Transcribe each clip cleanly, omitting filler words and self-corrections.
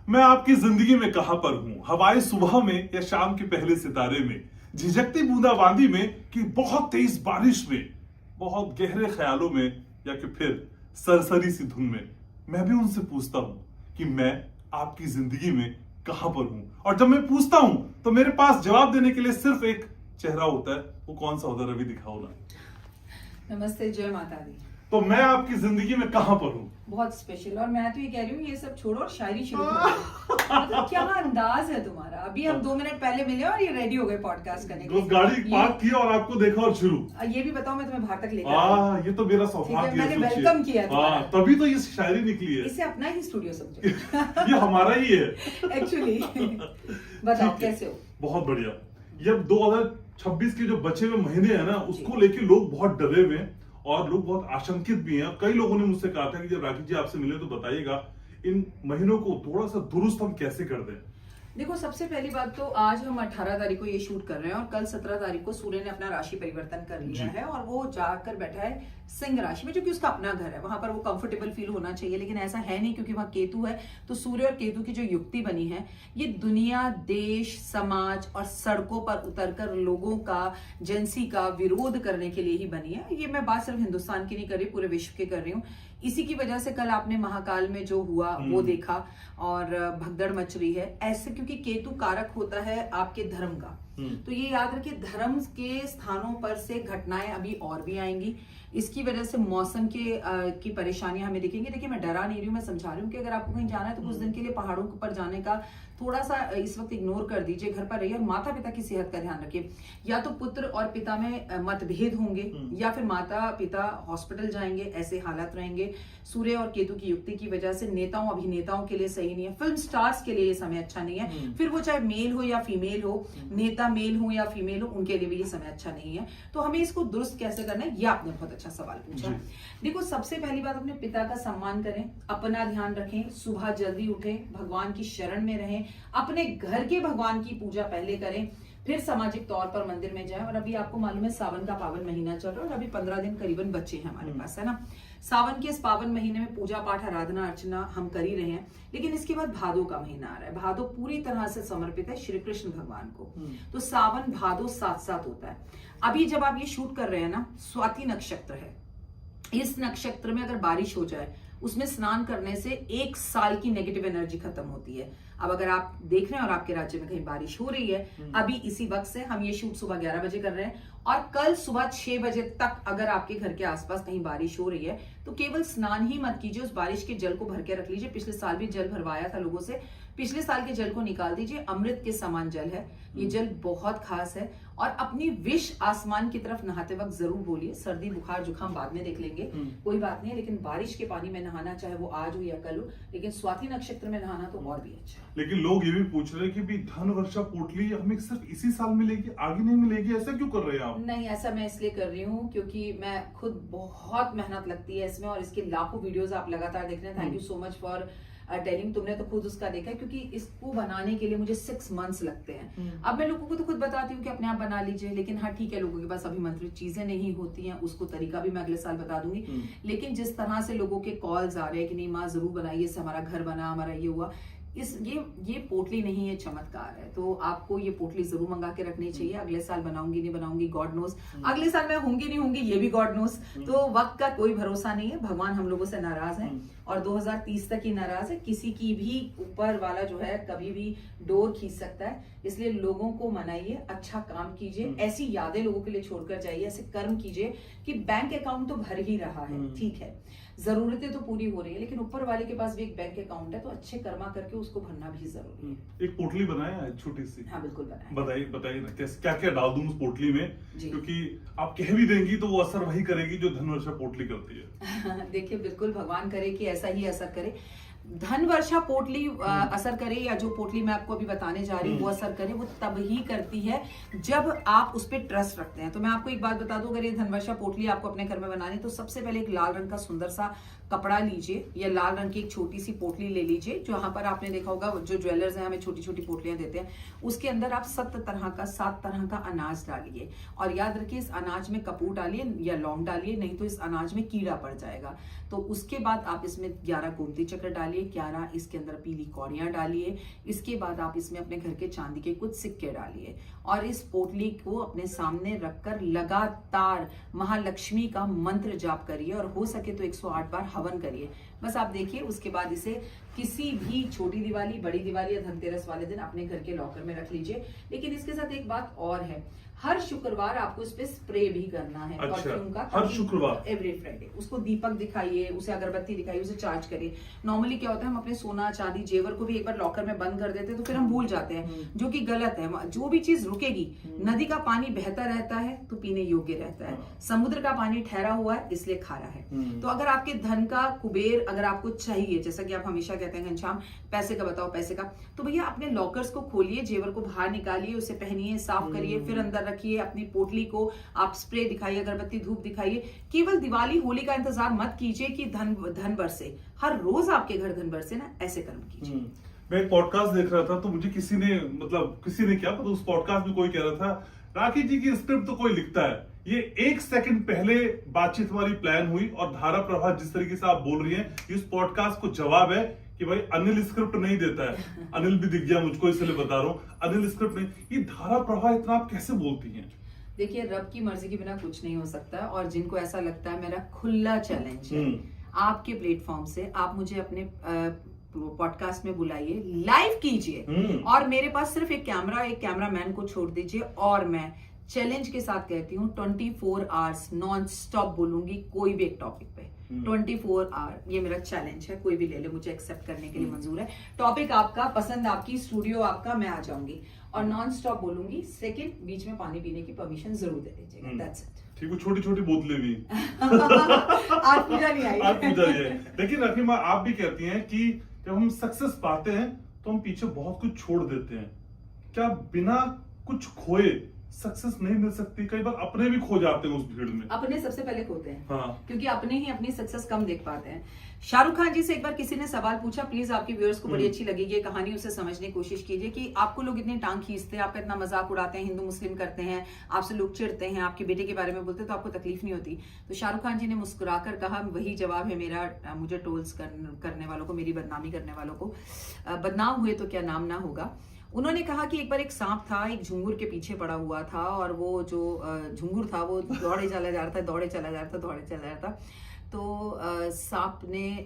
मैं आपकी जिंदगी में कहां पर हूं, हवाएं सुबह में या शाम के पहले सितारे में, झिझकती बूंदाबांदी में कि बहुत तेज बारिश में, बहुत गहरे ख्यालों में या कि फिर सरसरी सी धुन में। मैं भी उनसे पूछता हूं कि मैं आपकी जिंदगी में कहां पर हूं। और जब मैं पूछता हूं तो मेरे पास जवाब देने के लिए सिर्फ एक चेहरा होता है। वो कौन सा होता है? रवि, दिखाओ ना। नमस्ते, जय माता दी। तो मैं आपकी जिंदगी में कहां पर हूं? बहुत स्पेशल। और मैं तो ये कह रही हूँ, ये सब छोड़ो और शायरी शुरू करो। मतलब क्या अंदाज है तुम्हारा। अभी हम 2 मिनट पहले मिले और ये रेडी हो गए पॉडकास्ट करने के लिए। गाड़ी पार्क किया और आपको देखा और शुरू। ये भी बताओ, मैं तुम्हें बाहर तक लेकर ये तो मेरा सौभाग्य है। मैंने वेलकम किया तुम्हारा। तभी तो ये शायरी निकली है। इसे अपना ही स्टूडियो समझो। ये हमारा ही है एक्चुअली। बताओ कैसे हो? बहुत बढ़िया। ये 2026 के जो बचे हुए महीने हैं ना, उसको लेके लोग बहुत डरे हुए हैं और लोग बहुत आशंकित भी हैं। कई लोगों ने मुझसे कहा था कि जब राखी जी आपसे मिले तो बताइएगा इन महीनों को थोड़ा सा दुरुस्त हम कैसे कर दें। देखो, सबसे पहली बात तो आज हम 18 तारीख को ये शूट कर रहे हैं और कल 17 तारीख को सूर्य ने अपना राशि परिवर्तन कर लिया है और वो जाकर बैठा है सिंह राशि में, जो कि उसका अपना घर है। वहां पर वो कंफर्टेबल फील होना चाहिए, लेकिन ऐसा है नहीं क्योंकि वहां केतु है। तो सूर्य और केतु की जो युक्ति बनी है, ये दुनिया, देश, समाज और सड़कों पर उतरकर लोगों का, एजेंसी का विरोध करने के लिए ही बनी है। ये मैं बात सिर्फ हिंदुस्तान की नहीं कर रही, पूरे विश्व की कर रही हूँ। इसी की वजह से कल आपने महाकाल में जो हुआ वो देखा और भगदड़ मच रही है ऐसे, क्योंकि केतु कारक होता है आपके धर्म का। तो ये याद रखिए, धर्म के स्थानों पर से घटनाएं अभी और भी आएंगी। इसकी वजह से मौसम की परेशानियां हमें दिखेंगी। देखिए, मैं डरा नहीं रही हूँ, मैं समझा रही हूँ कि अगर आपको कहीं जाना है तो कुछ दिन के लिए पहाड़ों पर जाने का थोड़ा सा इस वक्त इग्नोर कर दीजिए, घर पर रहिए और माता पिता की सेहत का ध्यान रखिए। या तो पुत्र और पिता में मतभेद होंगे या फिर माता पिता हॉस्पिटल जाएंगे, ऐसे हालात रहेंगे। सूर्य और केतु की युक्ति की वजह से नेताओं अभिनेताओं के लिए सही नहीं है, फिल्म स्टार्स के लिए ये समय अच्छा नहीं है। फिर वो चाहे मेल हो या फीमेल हो, नेता मेल हो या फीमेल हो, उनके लिए भी ये समय अच्छा नहीं है। तो हमें इसको दुरुस्त कैसे करना है, ये आपने बहुत अच्छा सवाल पूछा। देखो, सबसे पहली बात, अपने पिता का सम्मान करें, अपना ध्यान रखें, सुबह जल्दी उठें, भगवान की शरण में रहें, अपने घर के भगवान की पूजा पहले करें, फिर सामाजिक तौर पर मंदिर में जाएं। और अभी आपको मालूम है सावन का पावन महीना चल रहा है और अभी 15 दिन करीबन बचे हैं हमारे पास, है ना। सावन के इस पावन महीने में पूजा पाठ, आराधना अर्चना हम कर ही रहे हैं, लेकिन इसके बाद भादो का महीना आ रहा है। भादो पूरी तरह से समर्पित है श्री कृष्ण भगवान को। तो सावन भादो साथ साथ होता है। अभी जब आप ये शूट कर रहे हैं ना, स्वाति नक्षत्र है। इस नक्षत्र में अगर बारिश हो जाए, उसमें स्नान करने से 1 साल की नेगेटिव एनर्जी खत्म होती है। अब अगर आप देख रहे हैं और आपके राज्य में कहीं बारिश हो रही है, अभी इसी वक्त से हम ये शूट सुबह 11 बजे कर रहे हैं और कल सुबह 6 बजे तक अगर आपके घर के आसपास कहीं बारिश हो रही है तो केवल स्नान ही मत कीजिए, उस बारिश के जल को भर के रख लीजिए। पिछले साल भी जल भरवाया था लोगों से, पिछले साल के जल को निकाल दीजिए। अमृत के समान जल है ये जल, बहुत खास है। और अपनी विश आसमान की तरफ नहाते वक्त जरूर बोलिए। सर्दी बुखार जुकाम बाद में देख लेंगे, कोई बात नहीं है, लेकिन बारिश के पानी में नहाना, चाहे वो आज हो या कल हो, लेकिन स्वाति नक्षत्र में नहाना तो और भी अच्छा है। लेकिन लोग ये भी पूछ रहे हैं कि भी धन वर्षा पोटली हमें सिर्फ इसी साल मिलेगी, आगे नहीं मिलेगी, ऐसा क्यों कर रहे हैं आप? नहीं, ऐसा मैं इसलिए कर रही हूँ क्योंकि मैं खुद बहुत मेहनत लगती है इसमें और इसके लाखों वीडियोस आप लगातार देख रहे हैं। Thank you so much for telling. तुमने तो खुद उसका देखा है, क्योंकि इसको बनाने के लिए मुझे 6 मंथ्स लगते हैं। अब मैं लोगों को तो खुद बताती हूँ कि अपने आप बना लीजिए, लेकिन हाँ ठीक है, लोगों के पास अभिमंत्रित चीजें नहीं होती हैं, उसको तरीका भी मैं अगले साल बता दूंगी। लेकिन जिस तरह से लोगों के कॉल्स आ रहे हैं कि नहीं माँ जरूर बनाइए, इससे हमारा घर बना, हमारा ये हुआ, ये पोटली नहीं है, चमत्कार है। तो आपको ये पोटली जरूर मंगा के रखनी चाहिए। अगले साल बनाऊंगी नहीं बनाऊंगी गॉड नोस, अगले साल मैं होंगी नहीं होंगी ये भी गॉड नोस। तो वक्त का कोई भरोसा नहीं है, भगवान हम लोगों से नाराज है और 2030 तक ही नाराज है। किसी की भी ऊपर वाला जो है कभी भी डोर खींच सकता है, इसलिए लोगों को मनाइए, अच्छा काम कीजिए, ऐसी यादें लोगों के लिए छोड़कर जाइए, ऐसे कर्म कीजिए कि बैंक अकाउंट तो भर ही रहा है, ठीक है, जरूरतें तो पूरी हो रही है, लेकिन ऊपर वाले के पास भी एक बैंक अकाउंट है, तो अच्छे कर्मा करके उसको भरना भी जरूरी है। एक पोटली बनाया छोटी सी। हाँ बिल्कुल बनाए। बताइए ना क्या क्या डाल दूं उस पोटली में, क्योंकि आप कह भी देंगी तो वो असर वही करेगी जो धन वर्षा पोटली करती है। देखिए, बिल्कुल भगवान करे कि ऐसा ही असर करे। धन वर्षा पोटली असर करे या जो पोटली मैं आपको अभी बताने जा रही हूँ वो असर करे, वो तब ही करती है जब आप उस पर ट्रस्ट रखते हैं। तो मैं आपको एक बात बता दूं, अगर ये धन वर्षा पोटली आपको अपने घर में बनानी, तो सबसे पहले एक लाल रंग का सुंदर सा कपड़ा लीजिए या लाल रंग की एक छोटी सी पोटली ले लीजिए, जो यहाँ पर आपने देखा होगा जो ज्वेलर्स हैं हमें छोटी छोटी पोटलियां देते हैं, उसके अंदर आप 7 तरह का अनाज डालिए और याद रखिए इस अनाज में कपूर डालिए या लौंग डालिए, नहीं तो इस अनाज में कीड़ा पड़ जाएगा। तो उसके बाद आप इसमें 11 गोमती चक्र डालिए, 11 इसके अंदर पीली कौड़ियां डालिए, इसके बाद आप इसमें अपने घर के चांदी के कुछ सिक्के डालिए और इस पोटली को अपने सामने रखकर लगातार महालक्ष्मी का मंत्र जाप करिए और हो सके तो 108 बार हवन करिए। बस आप देखिए, उसके बाद इसे किसी भी छोटी दिवाली, बड़ी दिवाली या धनतेरस वाले दिन अपने घर के लॉकर में रख लीजिए। लेकिन इसके साथ एक बात और है, हर शुक्रवार आपको इस पे स्प्रे भी करना है परफ्यूम का। हर शुक्रवार, एवरी फ्राइडे उसको दीपक दिखाइए, उसे अगरबत्ती दिखाइए, उसे चार्ज करिए। नॉर्मली क्या होता है, हम अपने सोना चांदी जेवर को भी एक बार लॉकर में बंद कर देते हैं तो फिर हम भूल जाते हैं, जो कि गलत है। जो भी चीज रुकेगी, नदी का पानी बहता रहता है तो पीने योग्य रहता है, समुद्र का पानी ठहरा हुआ है इसलिए खारा है। तो अगर आपके धन का कुबेर अगर आपको चाहिए, जैसा कि आप हमेशा कहते हैं घनश्याम पैसे का बताओ पैसे का, तो भैया अपने लॉकर्स को खोलिए, जेवर को बाहर निकालिए, उसे पहनिए, साफ करिए, फिर अंदर रखिए अपनी पोटली को, आप स्प्रे दिखाइए, अगरबत्ती धूप दिखाइए। केवल दिवाली होली का इंतजार मत कीजिए कि धन बरसे, हर रोज आपके घर धन बरसे ना, ऐसे कर्म कीजिए। मैं एक पॉडकास्ट देख रहा था तो मुझे किसी ने क्या पता, उस पॉडकास्ट में कोई कह रहा था, राखी जी की स्क्रिप्ट तो कोई लिखता है, ये 1 सेकंड पहले बातचीत हमारी प्लान हुई और धारा प्रवाह जिस तरीके से आप बोल रही हैं, इस पॉडकास्ट को जवाब है कि भाई अनिल स्क्रिप्ट नहीं देता है। अनिल भी दिख गया मुझको, इसलिए बता रहा हूँ, अनिल स्क्रिप्ट नहीं। ये धारा प्रवाह इतना आप कैसे बोलती हैं? देखिए, रब की मर्जी के बिना कुछ नहीं हो सकता, और जिनको ऐसा लगता है, मेरा खुला चैलेंज है आपके प्लेटफॉर्म से, आप मुझे अपने पॉडकास्ट में बुलाइए, लाइव कीजिए और मेरे पास सिर्फ एक कैमरामैन को छोड़ दीजिए और मैं चैलेंज के साथ कहती हूँ 24 आवर्स नॉन स्टॉप बोलूंगी कोई भी एक टॉपिक पे। 24 आवर ये मेरा चैलेंज है, कोई भी ले ले, मुझे एक्सेप्ट करने के लिए मंजूर है। टॉपिक आपका, पसंद आपकी, स्टूडियो आपका, मैं आ जाऊंगी और नॉन स्टॉप बोलूंगी। सेकंड, बीच में पानी पीने की परमिशन जरूर दे दीजिएगा। That's it. ठीक है, छोटी छोटी बोतलें भी आज पूजा नहीं आई, आज पूजा नहीं है। लेकिन राखी माँ, आप भी कहती हैं कि जब हम सक्सेस पाते हैं तो हम पीछे बहुत कुछ छोड़ देते हैं। क्या बिना कुछ खोए सक्सेस नहीं मिल सकती? कई बार अपने भी खो जाते हैं उस भीड़ में। अपने सबसे पहले खोते हैं, हाँ। क्योंकि अपने ही अपनी सक्सेस कम देख पाते हैं। शाहरुख खान जी से एक बार किसी ने सवाल पूछा, प्लीज आपके व्यूअर्स को बड़ी अच्छी लगेगी ये कहानी, उसे समझने की कोशिश कीजिए कि आपको लोग इतनी टांग खींचते हैं, आपका इतना मजाक उड़ाते हैं, हिंदू मुस्लिम करते हैं, आपसे लोग चिढ़ते हैं, आपके बेटे के बारे में बोलते हैं तो आपको तकलीफ नहीं होती? तो शाहरुख खान जी ने मुस्कुराकर कहा, वही जवाब है मेरा मुझे ट्रोल्स करने वालों को, मेरी बदनामी करने वालों को, बदनाम हुए तो क्या नाम ना होगा। उन्होंने कहा कि एक बार एक सांप था, एक झुंगुर के पीछे पड़ा हुआ था और वो जो झुंगुर था वो दौड़े चला जा रहा था। तो सांप ने,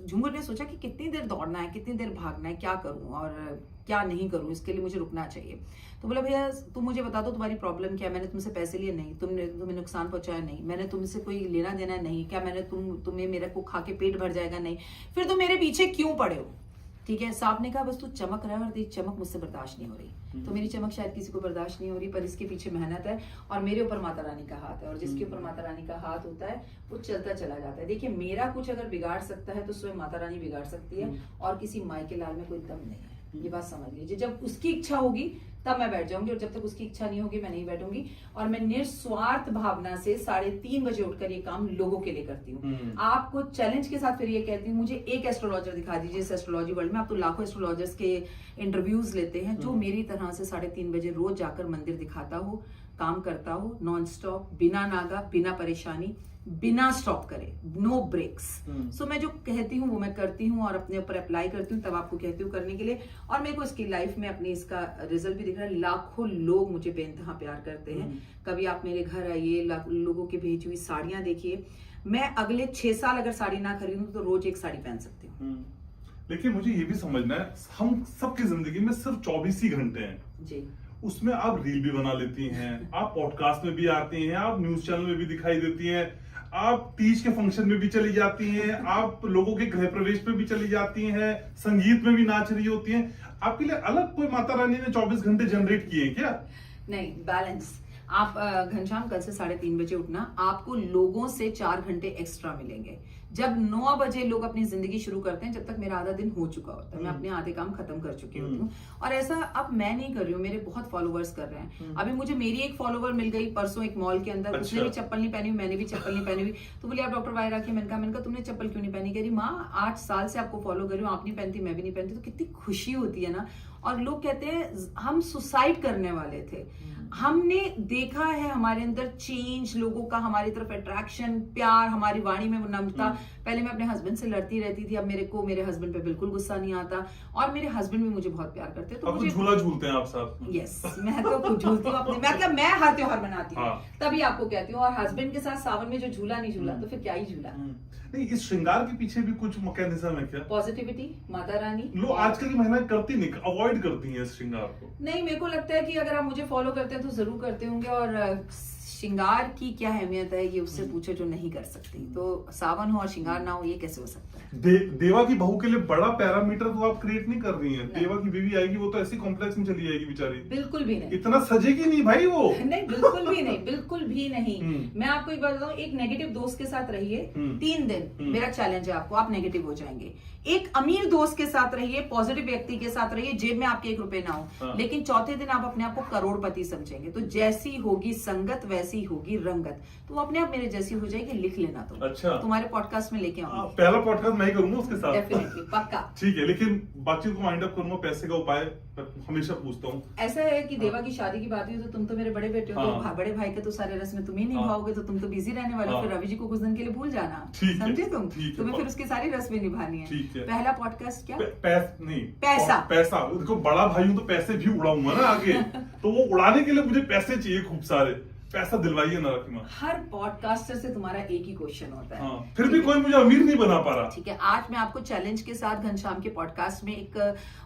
झुंगुर ने सोचा कि कितनी देर दौड़ना है, कितनी देर भागना है, क्या करूं और क्या नहीं करूं, इसके लिए मुझे रुकना चाहिए। तो बोला, भैया तुम मुझे बता दो तुम्हारी प्रॉब्लम क्या है? मैंने तुमसे पैसे लिए नहीं, तुम्हें नुकसान पहुंचाया नहीं, मैंने तुमसे कोई लेना देना नहीं, क्या मैंने तुम्हें मेरे को खा के पेट भर जाएगा? नहीं, फिर तुम मेरे पीछे क्यों पड़े हो? ठीक है, सांप ने कहा, बस तू चमक रहा है और तेरी चमक मुझसे बर्दाश्त नहीं हो रही। तो मेरी चमक शायद किसी को बर्दाश्त नहीं हो रही, पर इसके पीछे मेहनत है और मेरे ऊपर माता रानी का हाथ है, और जिसके ऊपर माता रानी का हाथ होता है वो चलता चला जाता है। देखिए, मेरा कुछ अगर बिगाड़ सकता है तो स्वयं माता रानी बिगाड़ सकती है, और किसी माई के लाल में कोई दम नहीं है, ये बात समझ लीजिए। जब उसकी इच्छा होगी तब मैं बैठ जाऊंगी, और जब तक उसकी इच्छा नहीं होगी मैं नहीं बैठूंगी। और मैं निस्वार्थ भावना से 3:30 बजे उठकर ये काम लोगों के लिए करती हूँ। आपको चैलेंज के साथ फिर ये कहती हूँ, मुझे एक एस्ट्रोलॉजर दिखा दीजिए इस एस्ट्रोलॉजी वर्ल्ड में। आप तो लाखों एस्ट्रोलॉजर्स के इंटरव्यूज लेते हैं, जो मेरी तरह से 3:30 बजे रोज जाकर मंदिर दिखाता हो, काम करता हो, नॉन स्टॉप, बिना नागा, बिना परेशानी, बिना स्टॉप करे, नो ब्रेक्स। सो मैं जो कहती हूँ वो मैं करती हूँ और अपने ऊपर अप्लाई करती हूँ, तब आपको कहती हूँ करने के लिए। और मेरे को इसकी लाइफ में अपनी इसका रिजल्ट भी दिख रहा है। लाखों लोग मुझे बेइंतहा प्यार करते हैं। कभी आप मेरे घर आइए, लोगों की भेजी हुई साड़ियां देखिए। मैं अगले 6 साल अगर साड़ी ना खरीदूं तो रोज एक साड़ी पहन सकती हूँ। लेकिन मुझे ये भी समझना है, हम सबकी जिंदगी में सिर्फ 24 ही घंटे हैं जी। उसमें आप रील भी बना लेती हैं, आप पॉडकास्ट में भी आती हैं, आप न्यूज चैनल में भी दिखाई देती हैं, आप तीज के फंक्शन में भी चली जाती हैं, आप लोगों के गृह प्रवेश पे भी चली जाती हैं, संगीत में भी नाच रही होती हैं। आपके लिए अलग कोई माता रानी ने 24 घंटे जनरेट किए हैं क्या? नहीं, बैलेंस। आप घनश्याम कल से 3:30 बजे उठना, आपको लोगों से 4 घंटे एक्स्ट्रा मिलेंगे। जब 9 बजे लोग अपनी जिंदगी शुरू करते हैं, जब तक मेरा आधा दिन हो चुका होता है, मैं अपने आधे काम खत्म कर चुकी होती हूँ। और ऐसा अब मैं नहीं कर रही हूँ, मेरे बहुत फॉलोवर्स कर रहे हैं। अभी मुझे मेरी एक फॉलोवर मिल गई परसों एक मॉल के अंदर, उसने भी चप्पल नहीं पहनी हुई, मैंने भी चप्पल नहीं पहनी हुई। तो बोली आप डॉक्टर वाई राखी, मैंने कहा तुमने चप्पल क्यों नहीं पहनी? कह रही माँ 8 साल से आपको फॉलो कर रही हूँ, आप नहीं पहनती, मैं भी नहीं पहनती। तो कितनी खुशी होती है ना। और लोग कहते हैं हम सुसाइड करने वाले थे, हमने देखा है हमारे अंदर चेंज, लोगों का हमारी तरफ अट्रैक्शन, प्यार, हमारी वाणी में वो नम्रता। पहले मैं अपने हस्बैंड से लड़ती रहती थी, अब मेरे हस्बैंड पे बिल्कुल गुस्सा नहीं आता, और मेरे हस्बैंड भी मुझे बहुत प्यार करते हैं। तो मुझे झूला झूलते हैं आप साथ? यस, मैं तो खुद झूलती हूँ अपने, मतलब मैं हर त्योहार मनाती हूँ, तभी आपको कहती हूँ। और हस्बैंड के साथ सावन में जो झूला नहीं झूला तो फिर क्या ही झूला। नहीं, इस श्रृंगार के पीछे भी कुछ मैकेनिज्म है क्या? पॉजिटिविटी, माता रानी। लोग आजकल की महिलाएं करती नहीं, अवॉइड करती हैं इस श्रृंगार को। नहीं, मेरे को लगता है कि अगर आप मुझे फॉलो करते हैं तो जरूर करते होंगे। और श्रृंगार की क्या अहमियत है ये उससे पूछो जो नहीं कर सकती। तो सावन हो और श्रृंगार ना हो, ये कैसे हो सकता है? देवा की बहू के लिए बड़ा पैरामीटर तो आप क्रिएट नहीं कर रही हैं। देवा की बेबी आएगी, वो तो ऐसी कॉम्प्लेक्स में चली जाएगी बेचारी। बिल्कुल भी नहीं, इतना सजेगी नहीं भाई वो। नहीं, बिल्कुल भी नहीं, बिल्कुल भी नहीं। मैं आपको एक बात बताऊं, एक नेगेटिव दोस्त के साथ रहिए 3 दिन, मेरा चैलेंज है आपको, आप नेगेटिव हो जाएंगे। एक अमीर दोस्त के साथ रहिए, पॉजिटिव व्यक्ति के साथ रहिए, जेब में आपके 1 रुपए ना हो, लेकिन चौथे दिन आप अपने आप को करोड़पति समझेंगे। तो जैसी होगी संगत वैसी होगी रंगत, तो अपने आप मेरे जैसी हो जाएगी, लिख लेना तुम। अच्छा, तुम्हारे पॉडकास्ट में लेके आऊंगी। पहला पॉडकास्ट मैं ही करूंगा उसके साथ, डेफिनेटली, पक्का। ठीक है, लेकिन बातचीत को वाइंड अप करूंगा। पैसे का उपाय हमेशा पूछता हूँ। ऐसा है कि देवा की शादी की बात हुई तो तुम तो मेरे बड़े बेटे हो, तो बड़े भाई के तो सारे रस्में तुम ही निभाओगे, तो तुम तो बिजी रहने वाले हो। फिर रवि जी को कुछ दिन के लिए भूल जाना, समझे तुम? तुम्हें फिर उसकी सारी रस्में निभानी है। पहला पॉडकास्ट क्या? पैसा। देखो, बड़ा भाई हूँ तो पैसे भी उड़ाऊंगा ना आगे। तो वो उड़ाने के लिए मुझे पैसे चाहिए खूब सारे। पैसा दिलवाइए ना रखी माँ। हर पॉडकास्टर से तुम्हारा एक ही क्वेश्चन होता है। फिर भी कोई मुझे अमीर नहीं बना पा रहा। ठीक है, आज मैं आपको चैलेंज के साथ घनश्याम के पॉडकास्ट में एक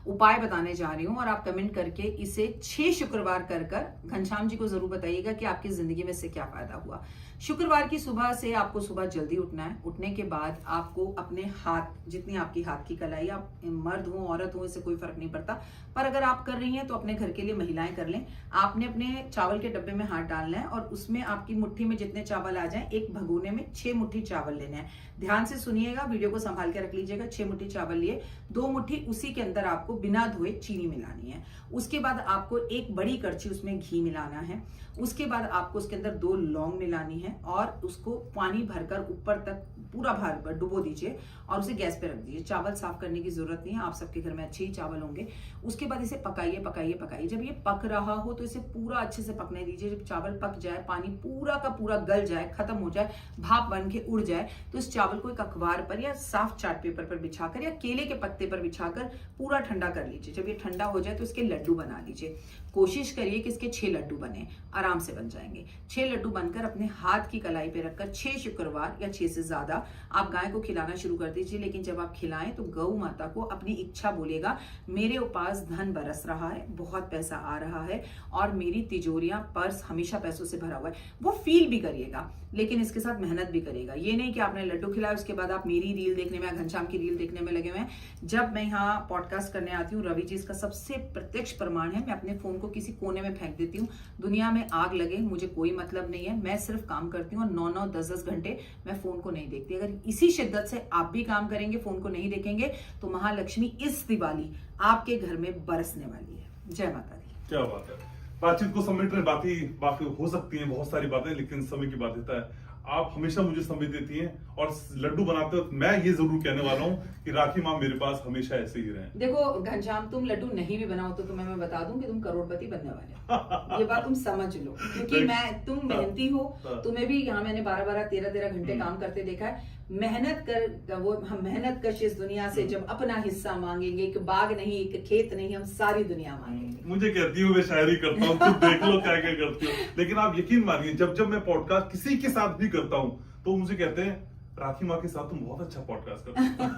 उपाय बताने जा रही हूँ, और आप कमेंट करके इसे 6 शुक्रवार कर घनश्याम जी को जरूर बताइएगा कि आपकी जिंदगी में इससे क्या फायदा हुआ। शुक्रवार की सुबह से आपको सुबह जल्दी उठना है। उठने के बाद आपको अपने हाथ, जितनी आपकी हाथ की कलाई, आप मर्द हो औरत हो इससे कोई फर्क नहीं पड़ता, पर अगर आप कर रही हैं तो अपने घर के लिए महिलाएं कर लें। आपने अपने चावल के डब्बे में हाथ डालना है, और उसमें आपकी मुट्ठी में जितने चावल आ जाएं, एक भगोने में 6 मुट्ठी चावल लेने हैं। ध्यान से सुनिएगा, वीडियो को संभाल के रख लीजिएगा। 6 मुट्ठी चावल लिए, 2 मुट्ठी उसी के अंदर आपको बिना धोए चीनी मिलानी है। उसके बाद आपको एक बड़ी कड़छी उसमें घी मिलाना है। उसके बाद आपको उसके अंदर 2 लौंग मिलानी है, और उसको पानी भरकर ऊपर तक पूरा भर डुबो दीजिए और उसे गैस पे रख दीजिए। चावल साफ करने की जरूरत नहीं है, आप सबके घर में अच्छे ही चावल होंगे। उसके बाद इसे पकाइए पकाइए पकाइए। जब ये पक रहा हो तो इसे पूरा अच्छे से पकने दीजिए। जब चावल पक जाए, पानी पूरा का पूरा गल जाए, खत्म हो जाए, भाप बन के उड़ जाए, तो इस चावल को एक अखबार पर या साफ चार्ट पेपर पर बिछाकर या केले के पत्ते पर बिछाकर पूरा ठंडा कर लीजिए। जब ये ठंडा हो जाए तो इसके लड्डू बना लीजिए। कोशिश करिए कि इसके 6 लड्डू बने, आराम से बन जाएंगे। 6 लड्डू बनकर अपने हाथ की कलाई पे रखकर 6 शुक्रवार या 6 से ज्यादा आप गाय को खिलाना शुरू कर दीजिए। लेकिन जब आप खिलाएं तो गौ माता को अपनी इच्छा बोलेगा, मेरे पास धन बरस रहा है, बहुत पैसा आ रहा है, और मेरी तिजोरियां, पर्स हमेशा पैसों से भरा हुआ है। वो फील भी करिएगा, लेकिन इसके साथ मेहनत भी करिएगा। ये नहीं कि आपने लड्डू खिलाया उसके बाद आप मेरी रील देखने में, घनश्याम की रील देखने में लगे हुए हैं। जब मैं यहाँ पॉडकास्ट करने आती हूँ, रवि जी इसका सबसे प्रत्यक्ष प्रमाण है, मैं अपने फोन को किसी कोने में फेंक देती हूँ। दुनिया में आग लगे, मुझे कोई मतलब नहीं है, मैं सिर्फ काम करती हूँ, और 9-9, 10-10 घंटे मैं फोन को नहीं देखती। अगर इसी शिद्दत से आप भी काम करेंगे, फोन को नहीं देखेंगे, तो महालक्ष्मी इस दिवाली आपके घर में बरसने वाली है। जय माता दी। क्या बात है। बातचीत को समेट रहे, बाकी हो सकती हैं बहुत सारी बातें, लेकिन समय की बाध्यता है। आप हमेशा मुझे समय देती हैं, और लड्डू बनाते वक्त मैं ये जरूर कहने वाला हूँ कि राखी माँ मेरे पास हमेशा ऐसे ही रहें। देखो घनश्याम, तुम लड्डू नहीं भी बनाओ तो तुम्हें मैं बता दूं कि तुम करोड़पति बनने वाले हो। ये बात तुम समझ लो, क्योंकि तुम मेहनती हो। तुम्हें भी यहाँ मैंने 12-12, 13-13 घंटे काम करते देखा है। मेहनत कर, वो हम मेहनत कश इस दुनिया से जब अपना हिस्सा मांगेंगे, एक बाग नहीं, एक खेत नहीं, हम सारी दुनिया मांगेंगे। मुझे कहती हूँ मैं शायरी करता हूँ, तुम देख लो क्या क्या करती हो। लेकिन आप यकीन मानिए, जब मैं पॉडकास्ट किसी के साथ भी करता हूँ तो मुझे कहते हैं राखी माँ के साथ तुम बहुत अच्छा पॉडकास्ट करते हो।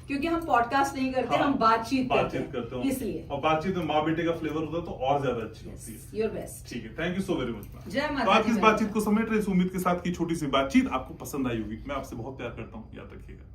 क्योंकि हम पॉडकास्ट नहीं करते, हम बातचीत करते हैं, इसलिए। और बातचीत में माँ बेटे का फ्लेवर होता है तो और ज्यादा अच्छी होती है। Your best. ठीक है, thank you so very much. जय माता दी। तो आज की इस बातचीत को समेट रहे, इस उम्मीद के साथ की छोटी सी बातचीत आपको पसंद आई होगी। मैं आपसे बहुत प्यार करता हूँ, याद रखिएगा।